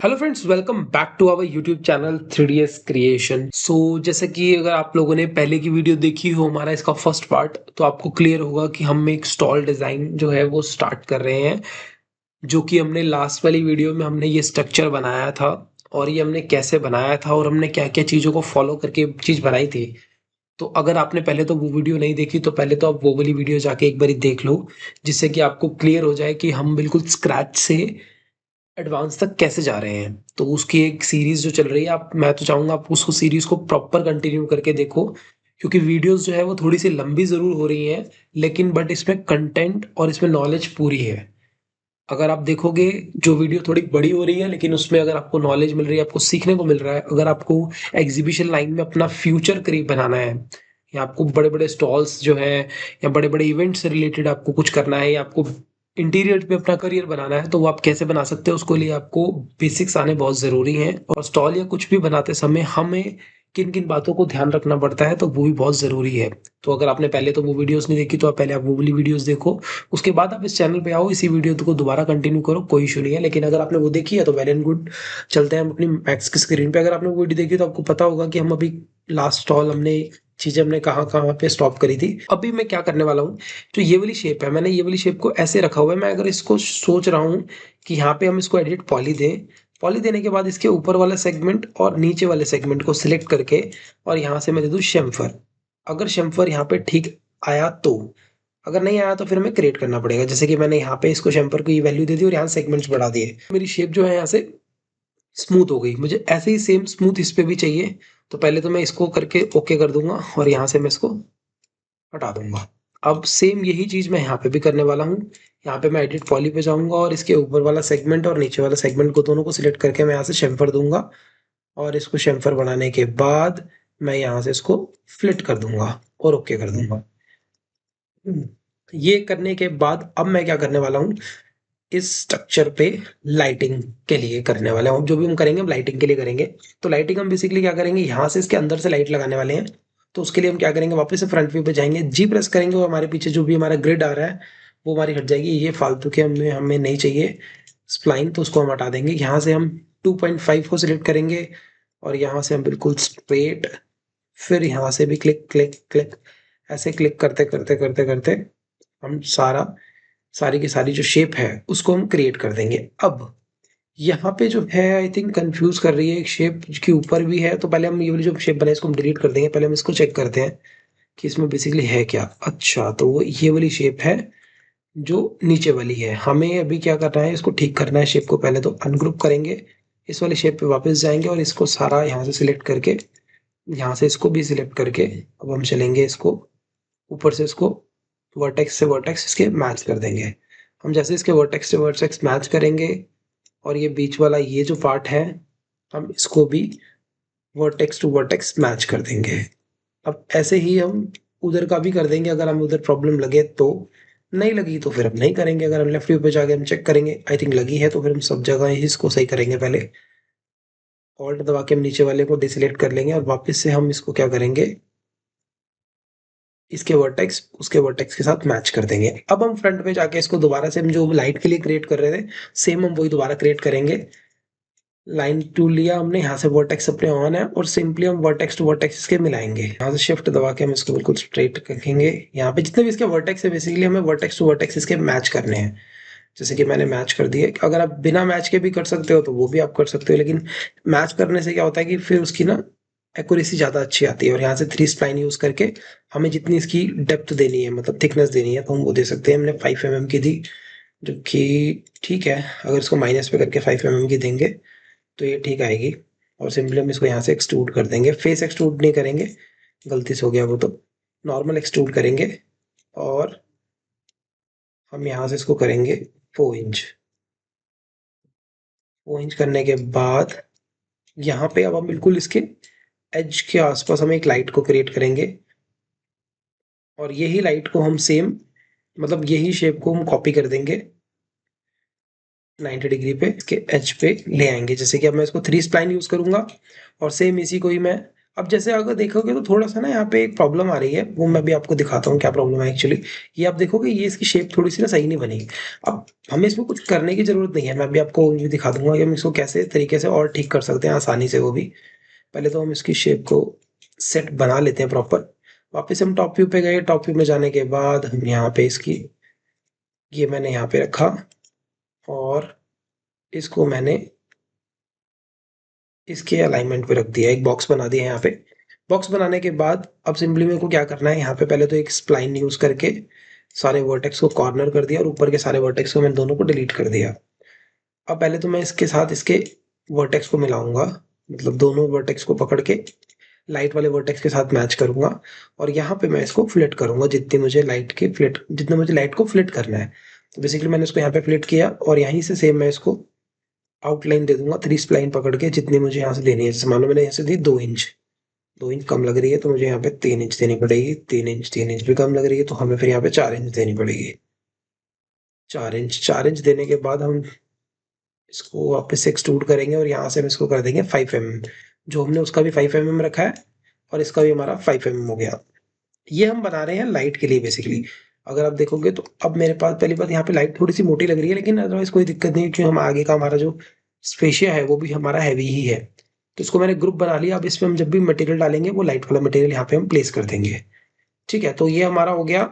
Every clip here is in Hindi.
Hello friends, welcome back to our YouTube channel 3ds creation. जैसे कि अगर आप लोगों ने पहले की वीडियो देखी हो, हमारा इसका फर्स्ट पार्ट, तो आपको क्लियर होगा कि हम एक स्टॉल डिज़ाइन जो है वो स्टार्ट कर रहे हैं। जो कि हमने लास्ट वाली वीडियो में हमने ये स्ट्रक्चर बनाया था, और ये हमने कैसे बनाया था और हमने क्या क्या चीज़ों को फॉलो करके चीज़ बनाई थी। तो अगर आपने पहले तो वो वीडियो नहीं देखी, तो पहले तो आप वो वाली वीडियो जाके एक बारी देख लो, जिससे कि आपको क्लियर हो जाए कि हम बिल्कुल स्क्रैच से एडवांस तक कैसे जा रहे हैं। तो उसकी एक सीरीज जो चल रही है, आप मैं तो चाहूंगा आप उसको सीरीज को प्रॉपर कंटिन्यू करके देखो, क्योंकि वीडियोस जो है वो थोड़ी सी लंबी जरूर हो रही हैं, लेकिन बट इसमें कंटेंट और इसमें नॉलेज पूरी है। अगर आप देखोगे, जो वीडियो थोड़ी बड़ी हो रही है, लेकिन उसमें अगर आपको नॉलेज मिल रही है, आपको सीखने को मिल रहा है, अगर आपको एग्जीबिशन लाइन में अपना फ्यूचर करीब बनाना है, या आपको बड़े बड़े स्टॉल्स जो है या बड़े बड़े इवेंट से रिलेटेड आपको कुछ करना है, या आपको इंटीरियर पे अपना करियर बनाना है, तो वो आप कैसे बना सकते हो, उसके लिए आपको बेसिक्स आने बहुत ज़रूरी हैं। और स्टॉल या कुछ भी बनाते समय हमें किन किन बातों को ध्यान रखना पड़ता है, तो वो भी बहुत ज़रूरी है। तो अगर आपने पहले तो वो वीडियोस नहीं देखी, तो आप पहले आप वो वाली वीडियोस देखो, उसके बाद आप इस चैनल पे आओ, इसी वीडियो को दोबारा कंटिन्यू करो, कोई इशू नहीं है। लेकिन अगर आपने वो देखी है तो वेल एंड गुड। चलते हैं हम अपनी मैक्स की स्क्रीन पे। अगर आपने वो वीडियो देखी तो आपको पता होगा कि हम अभी लास्ट स्टॉल हमने चीजें हमने कहाँ कहाँ पे स्टॉप करी थी। अभी मैं क्या करने वाला हूँ, जो ये वाली शेप है, मैंने ये वाली शेप को ऐसे रखा हुआ है। मैं अगर इसको सोच रहा हूँ कि यहाँ पे हम इसको एडिट पॉली दें, पॉली देने के बाद इसके ऊपर वाला सेगमेंट और नीचे वाले सेगमेंट को सिलेक्ट करके, और यहाँ से मैं दे दूँ शेम्फर। अगर शेम्फर यहाँ पे ठीक आया तो, अगर नहीं आया तो फिर हमें क्रिएट करना पड़ेगा। जैसे कि मैंने यहाँ पे इसको शेम्पर की वैल्यू दे दी और यहाँ सेगमेंट्स बढ़ा दिए, मेरी शेप जो है यहाँ से स्मूथ हो गई। मुझे ऐसे ही सेम स्मूथ इस पे भी चाहिए, तो पहले तो मैं इसको करके ओके कर दूंगा और यहाँ से मैं इसको हटा दूंगा। अब सेम यही चीज मैं यहाँ पे भी करने वाला हूँ। यहाँ पे मैं एडिट पॉली पे जाऊंगा और इसके ऊपर वाला सेगमेंट और नीचे वाला सेगमेंट को दोनों को सिलेक्ट करके मैं यहाँ से शेम्फर दूंगा, और इसको शेम्फर बनाने के बाद मैं यहाँ से इसको फ्लिट कर दूंगा और ओके कर दूंगा। ये करने के बाद अब मैं क्या करने वाला हूँ, इस स्ट्रक्चर पे लाइटिंग के लिए करने वाले हैं। जो भी हम करेंगे हम लाइटिंग के लिए करेंगे। तो लाइटिंग हम बेसिकली क्या करेंगे, यहाँ से इसके अंदर से लाइट लगाने वाले हैं। तो उसके लिए हम क्या करेंगे, वापस से फ्रंट व्यू पे जाएंगे, जी प्रेस करेंगे, और हमारे पीछे जो भी हमारा ग्रिड आ रहा है वो हमारी हट जाएगी। ये फालतू के हमें हमें नहीं चाहिए स्प्लाइन, तो उसको हम हटा देंगे। यहाँ से हम 2.5 को सिलेक्ट करेंगे, और यहाँ से हम बिल्कुल स्ट्रेट, फिर यहाँ से भी क्लिक क्लिक क्लिक, ऐसे क्लिक करते करते करते करते हम सारी की सारी जो शेप है उसको हम क्रिएट कर देंगे। अब यहाँ पे जो है आई थिंक कंफ्यूज कर रही है, एक शेप के ऊपर भी है। तो पहले हम ये वाली जो शेप बनाई इसको हम डिलीट कर देंगे। पहले हम इसको चेक करते हैं कि इसमें बेसिकली है क्या। अच्छा, तो वो ये वाली शेप है जो नीचे वाली है। हमें अभी क्या करना है, इसको ठीक करना है। शेप को पहले तो अनग्रुप करेंगे, इस वाले शेप पे वापस जाएंगे, और इसको सारा यहाँ से सिलेक्ट करके, यहाँ से इसको भी सिलेक्ट करके, अब हम चलेंगे इसको ऊपर से, इसको वर्टेक्स से वर्टेक्स इसके मैच कर देंगे। हम जैसे इसके वर्टेक्स से वर्टेक्स मैच करेंगे, और ये बीच वाला ये जो पार्ट है, हम इसको भी वर्टेक्स टू वर्टेक्स मैच कर देंगे। अब ऐसे ही हम उधर का भी कर देंगे, अगर हमें उधर प्रॉब्लम लगे तो। नहीं लगी तो फिर हम नहीं करेंगे। अगर हम लेफ्ट व्यू पे जाके हम चेक करेंगे, आई थिंक लगी है, तो फिर हम सब जगह ही इसको सही करेंगे। पहले ऑल्ट दबा के हम नीचे वाले को डिसलेक्ट कर लेंगे, और वापस से हम इसको क्या करेंगे, इसके वर्टेक्स उसके वर्टेक्स के साथ मैच कर देंगे। अब हम फ्रंट पे जाके इसको दोबारा से हम जो लाइट के लिए क्रिएट कर रहे थे, सेम हम वही दोबारा क्रिएट करेंगे। लाइन टूल लिया हमने, यहाँ से वर्टेक्स अपने ऑन है, और सिंपली हम वर्टेक्स टू वर्टेक्स इसके मिलाएंगे। यहाँ से शिफ्ट दबा के हम इसको बिल्कुल स्ट्रेट रखेंगे। यहाँ पे जितने भी इसके वर्टेक्स है, बेसिकली हमें वर्टेक्स टू वर्टेक्स इसके मैच करने हैं। जैसे कि मैंने मैच कर दिए। अगर आप बिना मैच के भी कर सकते हो तो वो भी आप कर सकते हो, लेकिन मैच करने से क्या होता है कि फिर उसकी ना एक्यूरेसी ज़्यादा अच्छी आती है। और यहाँ से 3 स्प्लाइन यूज़ करके हमें जितनी इसकी डेप्थ देनी है, मतलब थिकनेस देनी है, तो हम वो दे सकते हैं। हमने 5 mm की दी, जो कि ठीक है। अगर इसको माइनस पे करके 5 mm की देंगे तो ये ठीक आएगी। और सिंपली हम इसको यहाँ से एक्सट्रूड कर देंगे। फेस एक्सट्रूड नहीं करेंगे, गलती से हो गया वो, तो नॉर्मल एक्सट्रूड करेंगे। और हम यहाँ से इसको करेंगे 4 इंच। 4 इंच करने के बाद यहाँ पे अब हम बिल्कुल इसके एज के आसपास हम एक लाइट को क्रिएट करेंगे, और यही लाइट को हम सेम, मतलब यही शेप को हम कॉपी कर देंगे 90 डिग्री पे, इसके एज पे ले आएंगे। जैसे कि अब मैं इसको 3 स्प्लाइन यूज करूंगा, और सेम इसी को ही मैं अब जैसे अगर देखोगे तो थोड़ा-सा ना यहाँ पे एक प्रॉब्लम आ रही है, वो मैं भी आपको दिखाता हूँ क्या प्रॉब्लम है एक्चुअली। ये आप देखोगे ये इसकी शेप थोड़ी-सी ना सही नहीं बनी। अब हमें इसमें कुछ करने की ज़रूरत नहीं है, मैं भी आपको ये दिखा दूँगा कि हम इसको कैसे तरीके से और ठीक कर सकते हैं आसानी से वो भी। पहले तो हम इसकी शेप को सेट बना लेते हैं प्रॉपर। वापस हम टॉप व्यू पे गए, टॉप व्यू में जाने के बाद हम यहाँ पे इसकी ये मैंने यहाँ पे रखा और इसको मैंने इसके अलाइनमेंट पे रख दिया, एक बॉक्स बना दिया यहाँ पे। बॉक्स बनाने के बाद अब सिंपली मेरे को क्या करना है, यहाँ पे पहले तो एक स्प्लाइन यूज करके सारे वर्टेक्स को कॉर्नर कर दिया और ऊपर के सारे वर्टेक्स को मैं दोनों को डिलीट कर दिया। अब पहले तो मैं इसके साथ इसके वर्टेक्स को मिलाऊंगा, मतलब दोनों वर्टेक्स को पकड़ के लाइट वाले वर्टेक्स के साथ मैच करूंगा और यहाँ पे मैं इसको फ्लिट करूंगा जितने मुझे लाइट को फ्लिट करना है। तो बेसिकली मैंने इसको यहाँ पे फ्लिट किया और यहीं से सेम मैं इसको आउटलाइन दे दूंगा, 3 स्प्लाइन पकड़ के जितनी मुझे यहाँ से देनी है। जैसे मान लो मैंने यहाँ से दी 2 इंच, 2 इंच कम लग रही है तो मुझे यहाँ पे 3 इंच देनी पड़ेगी, 3 इंच भी कम लग रही है तो हमें फिर यहाँ पे 4 इंच देनी पड़ेगी। 4 इंच देने के बाद हम इसको वापस से एक्सट्रूड करेंगे और यहाँ से हम इसको कर देंगे 5 mm। जो हमने उसका भी 5 mm रखा है और इसका भी हमारा 5 mm हो गया। ये हम बना रहे हैं लाइट के लिए बेसिकली। अगर आप देखोगे तो अब मेरे पास पहली बात यहाँ पे लाइट थोड़ी सी मोटी लग रही है, लेकिन अदरवाइज कोई दिक्कत नहीं है क्योंकि हम आगे का हमारा जो स्पेशिया है वो भी हमारा हैवी ही है। तो इसको मैंने ग्रुप बना लिया। अब इसमें हम जब भी मटेरियल डालेंगे वो लाइट वाला मटेरियल यहाँ पे हम प्लेस कर देंगे। ठीक है, तो ये हमारा हो गया।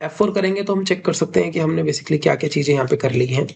F4 करेंगे तो हम चेक कर सकते हैं कि हमने बेसिकली क्या क्या चीजें यहाँ पे कर ली हैं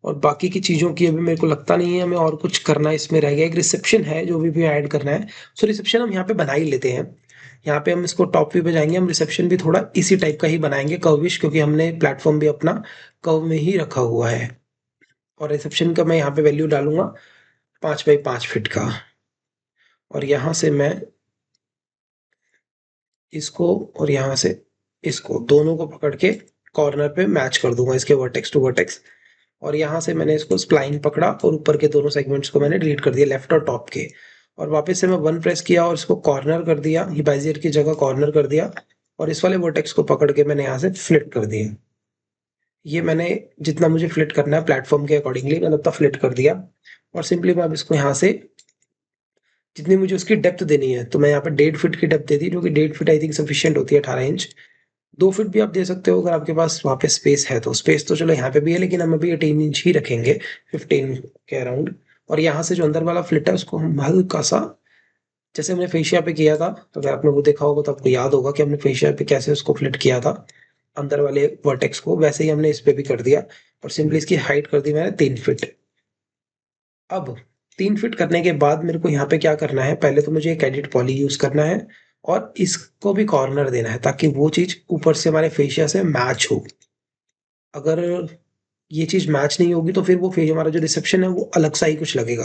और बाकी की चीज़ों की अभी मेरे को लगता नहीं है हमें और कुछ करना इसमें रह गया। एक रिसेप्शन है जो भी ऐड करना है, सो रिसेप्शन हम यहाँ पे बना ही लेते हैं। यहाँ पे हम इसको टॉप व्यू पे जाएंगे, हम रिसेप्शन भी थोड़ा इसी टाइप का ही बनाएंगे, कर्विश, क्योंकि हमने प्लेटफॉर्म भी अपना कर्व में ही रखा हुआ है। और रिसेप्शन का मैं यहाँ पे वैल्यू डालूंगा 5 बाई 5 फीट का और यहाँ से मैं इसको और यहाँ से इसको दोनों को पकड़ के कॉर्नर पे मैच कर दूंगा इसके वर्टेक्स टू वर्टेक्स। और यहाँ से मैंने इसको स्प्लाइन पकड़ा और ऊपर के दोनों सेगमेंट्स को मैंने डिलीट कर दिया, लेफ्ट और टॉप के। और वापस से मैं 1 प्रेस किया और इसको कॉर्नर कर दिया, ये बेजियर की जगह कॉर्नर कर दिया और इस वाले वर्टेक्स को पकड़ के मैंने यहाँ से फ्लिट कर दिया। ये मैंने जितना मुझे फ्लिट करना है प्लेटफॉर्म के अकॉर्डिंगली मैंने उतना फ्लिट कर दिया। और सिंपली मैं अब इसको यहाँ से जितनी मुझे उसकी डेप्थ देनी है तो मैं यहाँ पे 1.5 फीट की डेप्थ दे दी, जो कि 1.5 फीट आई थिंक सफिशियंट होती है, 18 इंच। 2 फीट भी आप दे सकते हो अगर आपके पास वहाँ पे स्पेस है तो। स्पेस तो चलो यहाँ पे भी है लेकिन हम अभी 18 इंच ही रखेंगे, 15 के अराउंड। और यहाँ से जो अंदर वाला फ्लिट है उसको हम हल्का सा, जैसे हमने फेशिया पे किया था, तो अगर आपने वो देखा होगा तो आपको याद होगा कि हमने फेशिया पे कैसे उसको फ्लिट किया था अंदर वाले वर्टेक्स को, वैसे ही हमने इस पे भी कर दिया। और सिंपली इसकी हाइट कर दी मैंने 3 फीट। अब 3 फीट करने के बाद मेरे को यहाँ पे क्या करना है, पहले तो मुझे एक एडिट पॉली यूज करना है और इसको भी कॉर्नर देना है ताकि वो चीज ऊपर से हमारे फेशिया से मैच हो। अगर ये चीज मैच नहीं होगी तो फिर वो फेस हमारा जो रिसेप्शन है वो अलग सा ही कुछ लगेगा।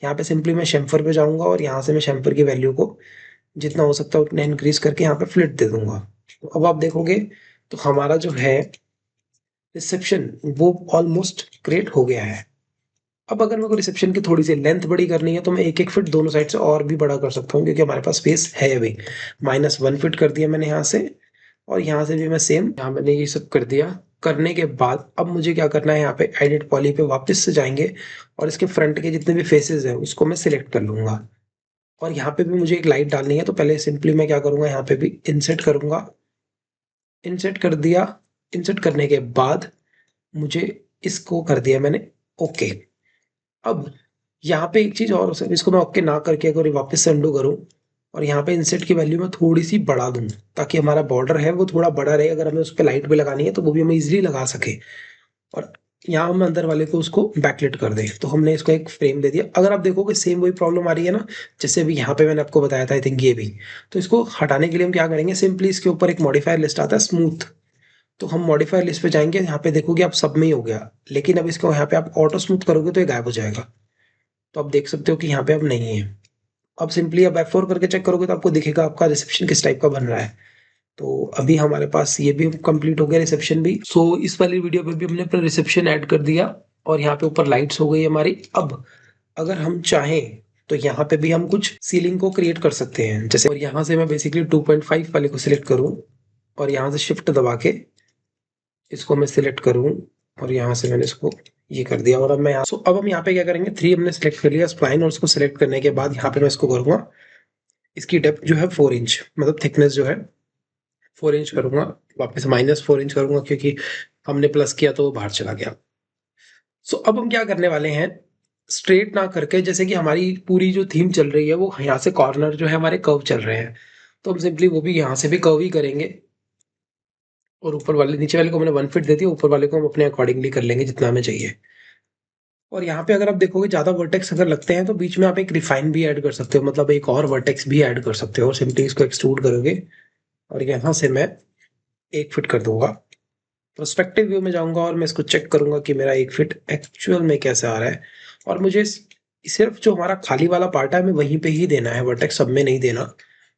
यहाँ पे सिंपली मैं शेम्फर पे जाऊंगा और यहाँ से मैं शेम्फर की वैल्यू को जितना हो सकता है उतना इंक्रीज करके यहाँ पे फ्लिट दे दूंगा। तो अब आप देखोगे तो हमारा जो है रिसेप्शन वो ऑलमोस्ट क्रिएट हो गया है। अब अगर मेरे को रिसेप्शन की थोड़ी सी लेंथ बड़ी करनी है तो मैं 1-1 फीट दोनों साइड से और भी बड़ा कर सकता हूँ क्योंकि हमारे पास स्पेस है अभी। -1 फीट कर दिया मैंने यहाँ से और यहाँ से भी मैं सेम यहाँ मैंने ये सब कर दिया। करने के बाद अब मुझे क्या करना है, यहाँ पे एडिट पॉली पे वापस से जाएंगे और इसके फ्रंट के जितने भी फेसेस हैं उसको मैं सिलेक्ट कर लूंगा। और यहाँ पे भी मुझे एक लाइट डालनी है तो पहले सिंपली मैं क्या करूंगा, यहाँ पे भी इंसर्ट करूंगा। इंसर्ट कर दिया। इंसर्ट करने के बाद मुझे इसको कर दिया मैंने ओके। अब यहाँ पे एक चीज और हो सकती है, इसको मैं ओके ना करके अगर वापस से अंडू करूँ और यहाँ पे इंसेट की वैल्यू मैं थोड़ी सी बढ़ा दूं ताकि हमारा बॉर्डर है वो थोड़ा बड़ा रहे, अगर हमें उस पर लाइट भी लगानी है तो वो भी हमें इजिली लगा सके। और यहाँ हम अंदर वाले को उसको बैकलिट कर दें तो हमने इसको एक फ्रेम दे दिया। अगर आप देखोगे सेम वही प्रॉब्लम आ रही है ना, जैसे अभी यहाँ पे मैंने आपको बताया था आई थिंक ये भी। तो इसको हटाने के लिए हम क्या करेंगे, सिंपली इसके ऊपर एक मॉडिफायर लिस्ट आता है स्मूथ, तो हम मॉडिफायर लिस्ट पे जाएंगे, यहाँ पे देखोगे आप सब में ही हो गया, लेकिन अब इसको यहाँ पे आप ऑटो स्मूथ करोगे तो ये गायब हो जाएगा। तो आप देख सकते हो कि यहाँ पे अब नहीं है। अब सिंपली अब F4 करके चेक करोगे तो आपको दिखेगा आपका रिसेप्शन किस टाइप का बन रहा है। तो अभी हमारे पास ये भी कंप्लीट हो गया रिसेप्शन भी। सो इस वाली वीडियो पे भी हमने अपना रिसेप्शन ऐड कर दिया और यहाँ पे ऊपर लाइट्स हो गई हमारी। अब अगर हम चाहें तो यहाँ पे भी हम कुछ सीलिंग को क्रिएट कर सकते हैं, जैसे और यहाँ से मैं बेसिकली 2.5 वाले को सिलेक्ट करूँ और यहाँ से शिफ्ट दबा के इसको मैं सिलेक्ट करूँ और यहाँ से मैंने इसको ये कर दिया। और अब मैं यहाँ अब हम यहाँ पे क्या करेंगे, 3 हमने सिलेक्ट कर लिया स्प्लाइन और उसको सिलेक्ट करने के बाद यहाँ पे मैं इसको करूँगा इसकी डेप्थ जो है 4 इंच, मतलब थिकनेस जो है 4 इंच करूंगा, वापस -4 इंच करूंगा क्योंकि हमने प्लस किया तो वो बाहर चला गया। सो अब हम क्या करने वाले हैं, स्ट्रेट ना करके, जैसे कि हमारी पूरी जो थीम चल रही है वो यहाँ से कॉर्नर जो है हमारे कर्व चल रहे हैं, तो हम सिंपली वो भी यहाँ से भी कर्व ही करेंगे। और ऊपर वाले, नीचे वाले को मैंने 1 फीट दे दिया, ऊपर वाले को हम अपने अकॉर्डिंगली कर लेंगे जितना हमें चाहिए। और यहाँ पे अगर आप देखोगे ज़्यादा वर्टेक्स अगर लगते हैं तो बीच में आप एक रिफाइन भी ऐड कर सकते हो, मतलब एक और वर्टेक्स भी ऐड कर सकते हो, और सिंपली इसको एक्सट्रूड करोगे और यहाँ से मैं 1 फीट कर दूंगा। प्रोस्पेक्टिव व्यू में जाऊंगा और मैं इसको चेक करूंगा कि मेरा 1 फीट एक्चुअल में कैसे आ रहा है। और मुझे सिर्फ जो हमारा खाली वाला पार्ट है हमें वहीं पे ही देना है वर्टेक्स, सब में नहीं देना।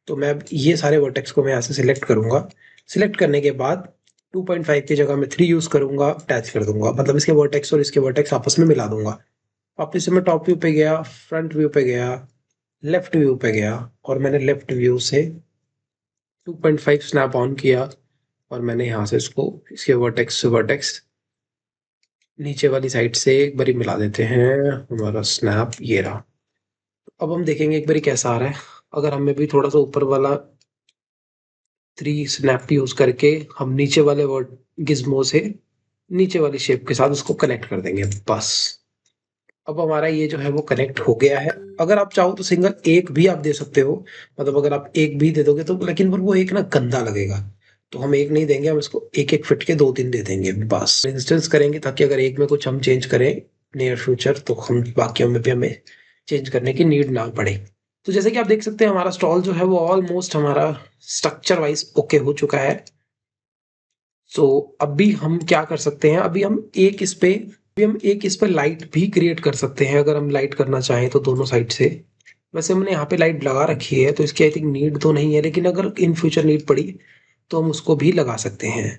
तो मैं अब ये सारे वर्टेक्स को मैं यहाँ से सिलेक्ट करूंगा। सिलेक्ट करने के बाद 2.5 की जगह मैं 3 यूज करूंगा, अटैच कर दूंगा, मतलब इसके वर्टेक्स और इसके वर्टेक्स आपस में मिला दूंगा। वापस से मैं टॉप व्यू पे गया, फ्रंट व्यू पे गया, लेफ्ट व्यू पे गया, और मैंने लेफ्ट व्यू से 2.5 स्नैप ऑन किया, और मैंने यहाँ से इसको, इसके वर्टेक्स से वर्टेक्स नीचे वाली साइड से एक बारी मिला देते हैं, हमारा स्नैप ये रहा। अब हम देखेंगे एक बारी कैसा आ रहा है। अगर हमें भी थोड़ा सा ऊपर वाला 3 स्नैप यूज करके हम नीचे वाले वर्ड गिज्मो से नीचे वाली शेप के साथ उसको कनेक्ट कर देंगे, बस। अब हमारा ये जो है वो कनेक्ट हो गया है। अगर आप चाहो तो सिंगल एक भी आप दे सकते हो, मतलब अगर आप एक भी दे दोगे तो, लेकिन पर वो एक ना गंदा लगेगा, तो हम एक नहीं देंगे, हम इसको 1-1 फीट के 2-3 दे देंगे बस। इंस्टेंस करेंगे ताकि अगर एक में कुछ हम चेंज करें नियर फ्यूचर तो हम बाकियों में भी हमें चेंज करने की नीड ना पड़े। तो जैसे कि आप देख सकते हैं हमारा स्टॉल जो है वो ऑलमोस्ट हमारा स्ट्रक्चर वाइज ओके हो चुका है। सो अभी हम क्या कर सकते हैं, अभी हम एक इस पे लाइट भी क्रिएट कर सकते हैं, अगर हम लाइट करना चाहें तो दोनों साइड से। वैसे हमने यहाँ पे लाइट लगा रखी है तो इसकी आई थिंक नीड तो नहीं है, लेकिन अगर इन फ्यूचर नीड पड़ी तो हम उसको भी लगा सकते हैं।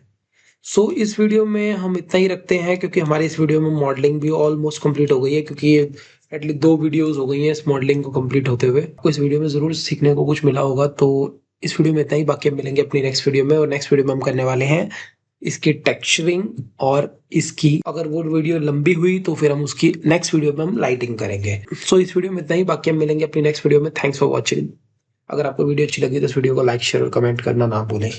सो इस वीडियो में हम इतना ही रखते हैं, क्योंकि हमारी इस वीडियो में मॉडलिंग भी ऑलमोस्ट कंप्लीट हो गई है, क्योंकि ये एटलीस्ट 2 वीडियोस हो गई हैं इस मॉडलिंग को कंप्लीट होते हुए। आपको इस वीडियो में ज़रूर सीखने को कुछ मिला होगा, तो इस वीडियो में इतना ही। बाकी हम मिलेंगे अपनी नेक्स्ट वीडियो में, और नेक्स्ट वीडियो में हम करने वाले हैं इसकी टेक्सचरिंग, और इसकी अगर वो वीडियो लंबी हुई तो फिर हम उसकी नेक्स्ट वीडियो में हम लाइटिंग करेंगे। सो इस वीडियो में इतना ही, बाकी हम मिलेंगे अपनी नेक्स्ट वीडियो में। Thanks for watching. अगर आपको वीडियो अच्छी लगी तो इस वीडियो को लाइक, शेयर और कमेंट करना ना भूलें।